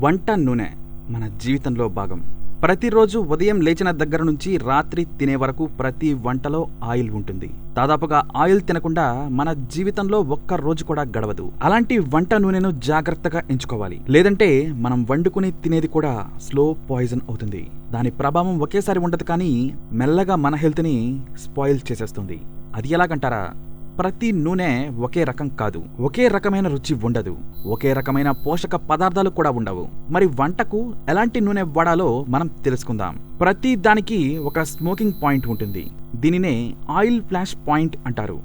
వంట నూనె మన జీవితంలో భాగం. ప్రతిరోజు ఉదయం లేచిన దగ్గర నుంచి రాత్రి తినే వరకు ప్రతి వంటలో ఆయిల్ ఉంటుంది. దాదాపుగా ఆయిల్ తినకుండా మన జీవితంలో ఒక్క రోజు కూడా గడవదు. అలాంటి వంట నూనెను జాగ్రత్తగా ఎంచుకోవాలి. లేదంటే మనం వండుకుని తినేది కూడా స్లో పాయిజన్ అవుతుంది. దాని ప్రభావం ఒకేసారి ఉండదు, కానీ మెల్లగా మన హెల్త్ ని స్పాయిల్ చేసేస్తుంది. అది ఎలాగంటారా? ప్రతి నూనె ఒకే రకం కాదు, ఒకే రకమైన రుచి ఉండదు, ఒకే రకమైన పోషక పదార్థాలు కూడా ఉండవు. మరి వంటకు ఎలాంటి నూనె వాడాలో మనం తెలుసుకుందాం. ప్రతి దానికి ఒక స్మోకింగ్ పాయింట్ ఉంటుంది. దీనినే ఆయిల్ ఫ్లాష్ పాయింట్ అంటారు.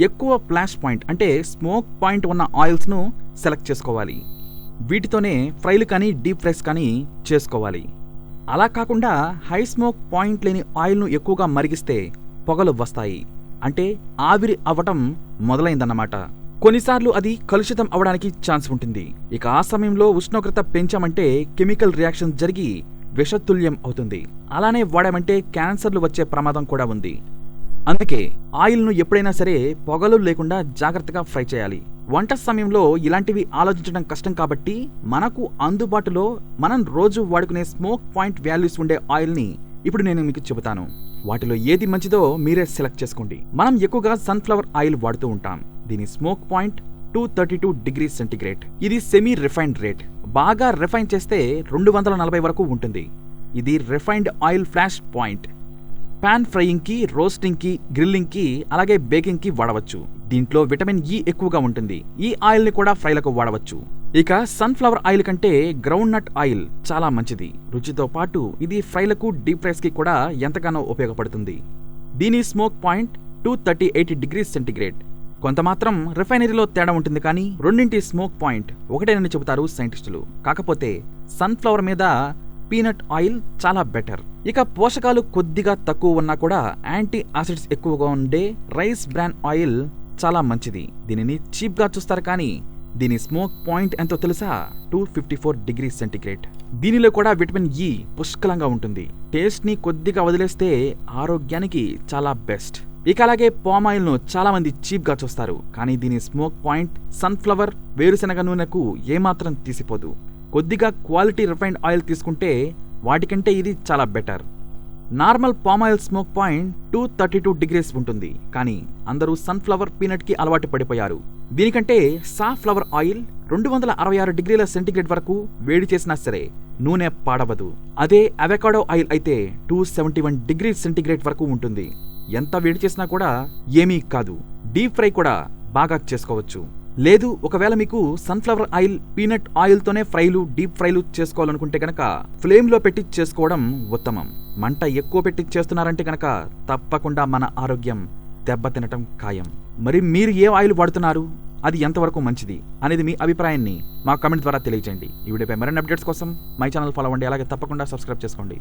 ఎక్కువ ఫ్లాష్ పాయింట్ అంటే స్మోక్ పాయింట్ ఉన్న ఆయిల్స్ ను సెలెక్ట్ చేసుకోవాలి. వీటితోనే ఫ్రైలు కానీ డీప్ ఫ్రైస్ కానీ చేసుకోవాలి. అలా కాకుండా హై స్మోక్ పాయింట్ లేని ఆయిల్ను ఎక్కువగా మరిగిస్తే పొగలు వస్తాయి, అంటే ఆవిరి అవ్వటం మొదలైందన్నమాట. కొన్నిసార్లు అది కలుషితం అవడానికి ఛాన్స్ ఉంటుంది. ఇక ఆ సమయంలో ఉష్ణోగ్రత పెంచామంటే కెమికల్ రియాక్షన్ జరిగి విషతుల్యం అవుతుంది. అలానే వాడామంటే క్యాన్సర్లు వచ్చే ప్రమాదం కూడా ఉంది. అందుకే ఆయిల్ను ఎప్పుడైనా సరే పొగలు లేకుండా జాగ్రత్తగా ఫ్రై చేయాలి. వంట సమయంలో ఇలాంటివి ఆలోచించడం కష్టం కాబట్టి మనకు అందుబాటులో మనం రోజు వాడుకునే స్మోక్ పాయింట్ వాల్యూస్ ఉండే ఆయిల్ని ఇప్పుడు నేను మీకు చెబుతాను. వాటిలో ఏది మంచిదో మీరే సెలెక్ట్ చేసుకోండి. మనం ఎక్కువగా సన్ఫ్లవర్ ఆయిల్ వాడుతూ ఉంటాం. దీని స్మోక్ పాయింట్ 232 డిగ్రీ సెంటిగ్రేడ్. ఇది సెమీ రిఫైన్డ్ రేట్. బాగా రిఫైన్ చేస్తే 240 వరకు ఉంటుంది. ఇది refined oil flash point. Pan frying కి, రోస్టింగ్ కి, గ్రిల్లింగ్ కి, అలాగే బేకింగ్ కి వాడవచ్చు. దీంట్లో విటమిన్ ఇ ఎక్కువగా ఉంటుంది. ఈ ఆయిల్ ని కూడా ఫ్రైలకు వాడవచ్చు. ఇక సన్ఫ్లవర్ ఆయిల్ కంటే గ్రౌండ్ నట్ ఆయిల్ చాలా మంచిది. రుచితో పాటు ఇది ఫ్రైలకు, డీప్ ఫ్రైస్ కి కూడా ఎంతగానో ఉపయోగపడుతుంది. దీని స్మోక్ పాయింట్ 238 డిగ్రీ సెంటిగ్రేడ్. కొంత మాత్రం రిఫైనరీలో తేడా ఉంటుంది, కానీ రెండింటి స్మోక్ పాయింట్ ఒకటేనని చెబుతారు సైంటిస్టులు. కాకపోతే సన్ఫ్లవర్ మీద పీనట్ ఆయిల్ చాలా బెటర్. ఇక పోషకాలు కొద్దిగా తక్కువ ఉన్నా కూడా యాంటీ ఆసిడ్స్ ఎక్కువగా ఉండే రైస్ బ్రాన్ ఆయిల్ చాలా మంచిది. దీనిని చీప్ గా చూస్తారు, కానీ దీని స్మోక్ పాయింట్ ఎంతో తెలుసా? 254 డిగ్రీ సెంటిగ్రేడ్. దీనిలో కూడా విటమిన్ ఇ పుష్కలంగా ఉంటుంది. టేస్ట్ ని కొద్దిగా వదిలేస్తే ఆరోగ్యానికి చాలా బెస్ట్. ఇక అలాగే పామ్ ఆయిల్ ను చాలా మంది చీప్ గా చూస్తారు, కానీ దీని స్మోక్ పాయింట్ సన్ఫ్లవర్, వేరుశెనగ నూనెకు ఏమాత్రం తీసిపోదు. కొద్దిగా క్వాలిటీ రిఫైన్డ్ ఆయిల్ తీసుకుంటే వాటికంటే ఇది చాలా better. Normal palm oil smoke point 232 degrees ఉంటుంది, కానీ అందరూ సన్ఫ్లవర్, పీనట్ కి అలవాటు పడిపోయారు. దీనికంటే సాఫ్లవర్ ఆయిల్ 266 డిగ్రీల సెంటిగ్రేడ్ వరకు వేడి చేసినా సరే నూనె పాడవదు. అదే అవకాడో ఆయిల్ అయితే 271 డిగ్రీ సెంటిగ్రేడ్ వరకు ఉంటుంది. ఎంత వేడి చేసినా కూడా ఏమీ కాదు. డీప్ ఫ్రై కూడా బాగా చేసుకోవచ్చు. లేదు, ఒకవేళ మీకు సన్ఫ్లవర్ ఆయిల్, పీనట్ ఆయిల్ తోనే ఫ్రైలు, డీప్ ఫ్రైలు చేసుకోవాలనుకుంటే గనక ఫ్లేమ్ లో పెట్టి చేసుకోవడం ఉత్తమం. మంట ఎక్కువ పెట్టి చేస్తున్నారంటే గనక తప్పకుండా మన ఆరోగ్యం దెబ్బతినటం ఖాయం. మరి మీరు ఏ ఆయిల్ వాడుతున్నారు, అది ఎంతవరకు మంచిది అనేది మీ అభిప్రాయాన్ని మా కామెంట్ ద్వారా తెలియజేయండి. ఈ వీడియోపై మరిన్ని అప్డేట్స్ కోసం మై ఛానల్ ఫాలో అవ్వండి. అలాగే తప్పకుండా సబ్స్క్రైబ్ చేసుకోండి.